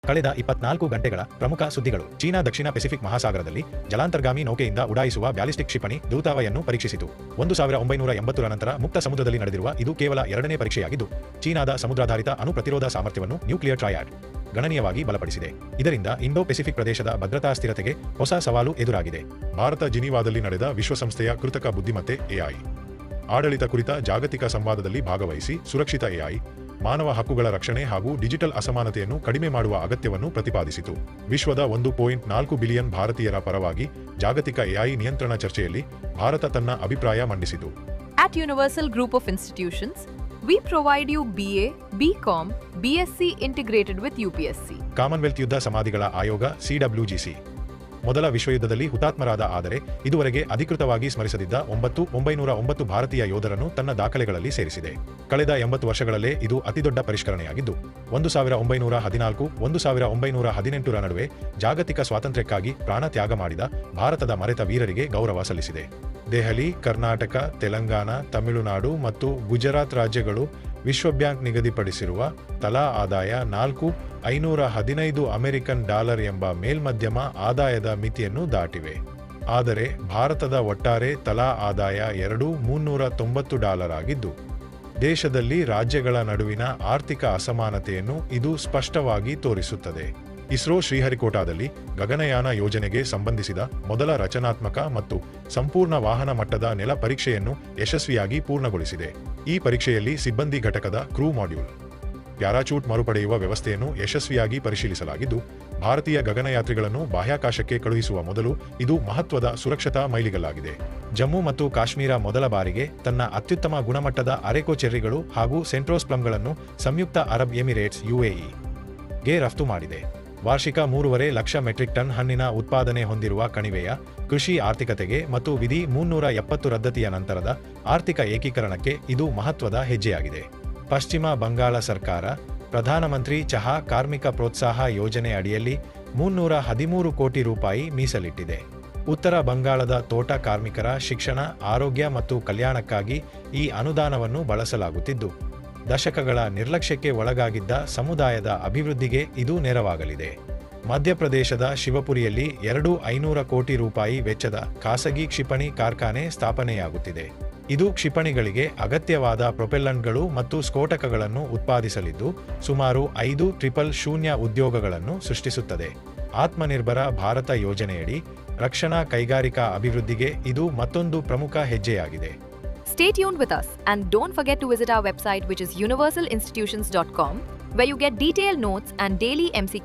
ಕಳೆದ 24 ಗಂಟೆಗಳ ಪ್ರಮುಖ ಸುದ್ದಿಗಳು. ಚೀನಾ ದಕ್ಷಿಣ ಪೆಸಿಫಿಕ್ ಮಹಾಸಾಗರದಲ್ಲಿ ಜಲಾಂತರ್ಗಾಮಿ ನೌಕೆಯಿಂದ ಉಡಾಯಿಸುವ ಬ್ಯಾಲಿಸ್ಟಿಕ್ ಕ್ಷಿಪಣಿ ದ್ರೂತಾವಯನ್ನು ಪರೀಕ್ಷಿಸಿತು. 1980ರ ನಂತರ ಮುಕ್ತ ಸಮುದ್ರದಲ್ಲಿ ನಡೆದಿರುವ ಇದು ಕೇವಲ ಎರಡನೇ ಪರೀಕ್ಷೆಯಾಗಿದ್ದು, ಚೀನಾದ ಸಮುದ್ರಾಧಾರಿತ ಅಣು ಪ್ರತಿರೋಧ ಸಾಮರ್ಥ್ಯವನ್ನು ನ್ಯೂಕ್ಲಿಯರ್ ಟ್ರಯಾಡ್ ಗಣನೀಯವಾಗಿ ಬಲಪಡಿಸಿದೆ. ಇದರಿಂದ ಇಂಡೋ ಪೆಸಿಫಿಕ್ ಪ್ರದೇಶದ ಭದ್ರತಾ ಸ್ಥಿರತೆಗೆ ಹೊಸ ಸವಾಲು ಎದುರಾಗಿದೆ. ಭಾರತ ಜಿನೀವಾದಲ್ಲಿ ನಡೆದ ವಿಶ್ವಸಂಸ್ಥೆಯ ಕೃತಕ ಬುದ್ಧಿಮತ್ತೆ ಎಐ ಆಡಳಿತ ಕುರಿತ ಜಾಗತಿಕ ಸಂವಾದದಲ್ಲಿ ಭಾಗವಹಿಸಿ ಸುರಕ್ಷಿತ ಎಐ, ಮಾನವ ಹಕ್ಕುಗಳ ರಕ್ಷಣೆ ಹಾಗೂ ಡಿಜಿಟಲ್ ಅಸಮಾನತೆಯನ್ನು ಕಡಿಮೆ ಮಾಡುವ ಅಗತ್ಯವನ್ನು ಪ್ರತಿಪಾದಿಸಿತು. ವಿಶ್ವದ 1.4 ಬಿಲಿಯನ್ ಭಾರತೀಯರ ಪರವಾಗಿ ಜಾಗತಿಕ ಎಐ ನಿಯಂತ್ರಣ ಚರ್ಚೆಯಲ್ಲಿ ಭಾರತ ತನ್ನ ಅಭಿಪ್ರಾಯ ಮಂಡಿಸಿತು. At Universal Group of Institutions, we provide you BA, BCom, BSc integrated with UPSC. Commonwealth ಯುದ್ಧ ಸಮಾಧಿಗಳ ಆಯೋಗ CWGC ಮೊದಲ ವಿಶ್ವಯುದ್ಧದಲ್ಲಿ ಹುತಾತ್ಮರಾದ ಆದರೆ ಇದುವರೆಗೆ ಅಧಿಕೃತವಾಗಿ ಸ್ಮರಿಸದಿದ್ದ 909 ಭಾರತೀಯ ಯೋಧರನ್ನು ತನ್ನ ದಾಖಲೆಗಳಲ್ಲಿ ಸೇರಿಸಿದೆ. ಕಳೆದ 80 ವರ್ಷಗಳಲ್ಲೇ ಇದು ಅತಿದೊಡ್ಡ ಪರಿಷ್ಕರಣೆಯಾಗಿದ್ದು, 1914 1918ರ ನಡುವೆ ಜಾಗತಿಕ ಸ್ವಾತಂತ್ರ್ಯಕ್ಕಾಗಿ ಪ್ರಾಣ ತ್ಯಾಗ ಮಾಡಿದ ಭಾರತದ ಮರೆತ ವೀರರಿಗೆ ಗೌರವ ಸಲ್ಲಿಸಿದೆ. ದೆಹಲಿ, ಕರ್ನಾಟಕ, ತೆಲಂಗಾಣ, ತಮಿಳುನಾಡು ಮತ್ತು ಗುಜರಾತ್ ರಾಜ್ಯಗಳು ವಿಶ್ವಬ್ಯಾಂಕ್ ನಿಗದಿಪಡಿಸಿರುವ ತಲಾ ಆದಾಯ $4,515 ಎಂಬ ಮೇಲ್ಮಧ್ಯಮ ಆದಾಯದ ಮಿತಿಯನ್ನು ದಾಟಿವೆ. ಆದರೆ ಭಾರತದ ಒಟ್ಟಾರೆ ತಲಾ ಆದಾಯ $2,390 ಆಗಿದ್ದು, ದೇಶದಲ್ಲಿ ರಾಜ್ಯಗಳ ನಡುವಿನ ಆರ್ಥಿಕ ಅಸಮಾನತೆಯನ್ನು ಇದು ಸ್ಪಷ್ಟವಾಗಿ ತೋರಿಸುತ್ತದೆ. ಇಸ್ರೋ ಶ್ರೀಹರಿಕೋಟಾದಲ್ಲಿ ಗಗನಯಾನ ಯೋಜನೆಗೆ ಸಂಬಂಧಿಸಿದ ಮೊದಲ ರಚನಾತ್ಮಕ ಮತ್ತು ಸಂಪೂರ್ಣ ವಾಹನ ಮಟ್ಟದ ನೆಲ ಪರೀಕ್ಷೆಯನ್ನು ಯಶಸ್ವಿಯಾಗಿ ಪೂರ್ಣಗೊಳಿಸಿದೆ. ಈ ಪರೀಕ್ಷೆಯಲ್ಲಿ ಸಿಬ್ಬಂದಿ ಘಟಕದ ಕ್ರೂ ಮಾಡ್ಯೂಲ್, ಪ್ಯಾರಾಚೂಟ್ ಮರುಪಡೆಯುವ ವ್ಯವಸ್ಥೆಯನ್ನು ಯಶಸ್ವಿಯಾಗಿ ಪರಿಶೀಲಿಸಲಾಗಿದ್ದು, ಭಾರತೀಯ ಗಗನಯಾತ್ರಿಗಳನ್ನು ಬಾಹ್ಯಾಕಾಶಕ್ಕೆ ಕಳುಹಿಸುವ ಮೊದಲು ಇದು ಮಹತ್ವದ ಸುರಕ್ಷತಾ ಮೈಲಿಗಲ್ಲಾಗಿದೆ. ಜಮ್ಮು ಮತ್ತು ಕಾಶ್ಮೀರ ಮೊದಲ ಬಾರಿಗೆ ತನ್ನ ಅತ್ಯುತ್ತಮ ಗುಣಮಟ್ಟದ ಅರೆಕೊ ಚೆರ್ರಿಗಳು ಹಾಗೂ ಸೆಂಟ್ರೋಸ್ಪ್ಲಮ್ಗಳನ್ನು ಸಂಯುಕ್ತ ಅರಬ್ ಎಮಿರೇಟ್ಸ್ UAE ಗೆ ರಫ್ತು ಮಾಡಿದೆ. ವಾರ್ಷಿಕ 3.5 ಲಕ್ಷ ಮೆಟ್ರಿಕ್ ಟನ್ ಹಣ್ಣಿನ ಉತ್ಪಾದನೆ ಹೊಂದಿರುವ ಕಣಿವೆಯ ಕೃಷಿ ಆರ್ಥಿಕತೆಗೆ ಮತ್ತು ವಿಧಿ 370 ರದ್ದತಿಯ ನಂತರದ ಆರ್ಥಿಕ ಏಕೀಕರಣಕ್ಕೆ ಇದು ಮಹತ್ವದ ಹೆಜ್ಜೆಯಾಗಿದೆ. ಪಶ್ಚಿಮ ಬಂಗಾಳ ಸರ್ಕಾರ ಪ್ರಧಾನಮಂತ್ರಿ ಚಹಾ ಕಾರ್ಮಿಕ ಪ್ರೋತ್ಸಾಹ ಯೋಜನೆ ಅಡಿಯಲ್ಲಿ $313 ಕೋಟಿ ಮೀಸಲಿಟ್ಟಿದೆ. ಉತ್ತರ ಬಂಗಾಳದ ತೋಟ ಕಾರ್ಮಿಕರ ಶಿಕ್ಷಣ, ಆರೋಗ್ಯ ಮತ್ತು ಕಲ್ಯಾಣಕ್ಕಾಗಿ ಈ ಅನುದಾನವನ್ನು ಬಳಸಲಾಗುತ್ತಿದ್ದು, ದಶಕಗಳ ನಿರ್ಲಕ್ಷ್ಯಕ್ಕೆ ಒಳಗಾಗಿದ್ದ ಸಮುದಾಯದ ಅಭಿವೃದ್ಧಿಗೆ ಇದು ನೆರವಾಗಲಿದೆ. ಮಧ್ಯಪ್ರದೇಶದ ಶಿವಪುರಿಯಲ್ಲಿ $500 ಕೋಟಿ ವೆಚ್ಚದ ಖಾಸಗಿ ಕ್ಷಿಪಣಿ ಕಾರ್ಖಾನೆ ಸ್ಥಾಪನೆಯಾಗುತ್ತಿದೆ. ಇದು ಕ್ಷಿಪಣಿಗಳಿಗೆ ಅಗತ್ಯವಾದ ಪ್ರೊಪೆಲ್ಲಂಟ್ಗಳು ಮತ್ತು ಸ್ಫೋಟಕಗಳನ್ನು ಉತ್ಪಾದಿಸಲಿದ್ದು, ಸುಮಾರು 5,000 ಉದ್ಯೋಗಗಳನ್ನು ಸೃಷ್ಟಿಸುತ್ತದೆ. ಆತ್ಮನಿರ್ಭರ ಭಾರತ ಯೋಜನೆಯಡಿ ರಕ್ಷಣಾ ಕೈಗಾರಿಕಾ ಅಭಿವೃದ್ಧಿಗೆ ಇದು ಮತ್ತೊಂದು ಪ್ರಮುಖ ಹೆಜ್ಜೆಯಾಗಿದೆ. Stay tuned with us and don't forget to visit our website, which is universalinstitutions.com, where you get detailed notes and daily MCQ